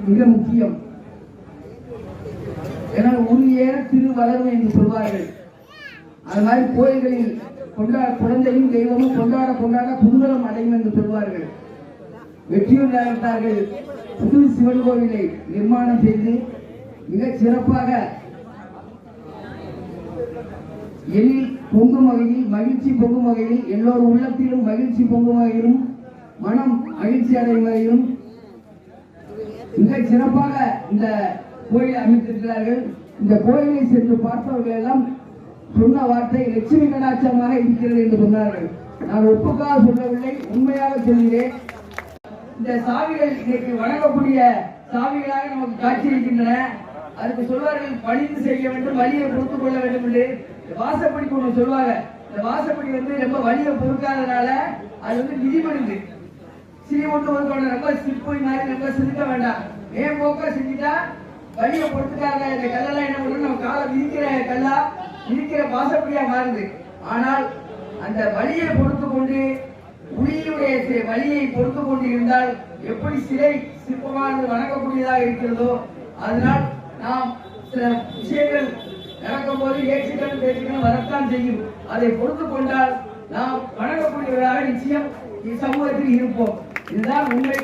மிக முக்கியம். ஏன்னா உறுதியேற திரு வளரும் என்று சொல்வார்கள். அது மாதிரி கோயில்களில் குழந்தையும் தெய்வமும் கொண்டாட கொண்டாட குதூகலம் அடையும் என்று சொல்வார்கள். வெற்றியூர் நகரத்தார்கள் புது சிவன் கோவிலை நிர்மாணம் செய்து மிக சிறப்பாக எழில் பொங்கும் வகையில், மகிழ்ச்சி பொங்கும் வகையில், எல்லோரும் உள்ளத்திலும் மகிழ்ச்சி பொங்கும் வகையிலும், மனம் மகிழ்ச்சி அடையும் வகையிலும் மிக சிறப்பாக இந்த கோயிலை அமைத்திருக்கிறார்கள். இந்த கோயிலை சென்று பார்த்தவர்கள் எல்லாம் சொன்ன வார்த்தை லட்சுமி கடாட்சமாக இருக்கிறது என்று சொன்னார்கள். நான் ஒப்புக்காக சொல்லவில்லை, உண்மையாக சொல்கிறேன். இந்த சாவிகள் இன்றைக்கு வணங்கக்கூடிய சாவிகளாக நமக்கு காட்சியளிக்கின்றன. அதுக்கு சொல்வார்கள் பணிந்து செய்ய வேண்டும், வலியை பொறுத்துக் கொள்ள வேண்டும் என்று. வாசப்படிக்கு ஒன்று சொல்லுவாங்க. இந்த வாசப்படி ரொம்ப வலியை பொறுக்காதனால அது விதிமணிந்து ஒன்று ரொம்ப சிற்பி மாதிரி ரொம்ப சிரிக்க வேண்டாம், ஏன் போக்கா செஞ்சுட்டா வலியை பொறுத்துக்காக இந்த கல்லெல்லாம் என்ன பண்ணணும், நம்ம காலை விதிக்கிற கல்லா விதிக்கிற வாசப்படியா மாறுது. ஆனால் அந்த வலியை பொறுத்து கொண்டு புலியுடைய வலியை பொறுத்து கொண்டு இருந்தால் எப்படி சிலை சிற்பமானது வணங்கக்கூடியதாக இருக்கிறதோ, அதனால் நாம் சில விஷயங்கள் நடக்கும் போது ஏற்றுக்கள் பேச்சுக்கள் வரத்தான் செய்யும். அதை பொறுத்து கொண்டால் நாம் வணங்கக்கூடியவர்களாக நிச்சயம் சமூகத்தில் இருப்போம். இதுதான் உண்மை.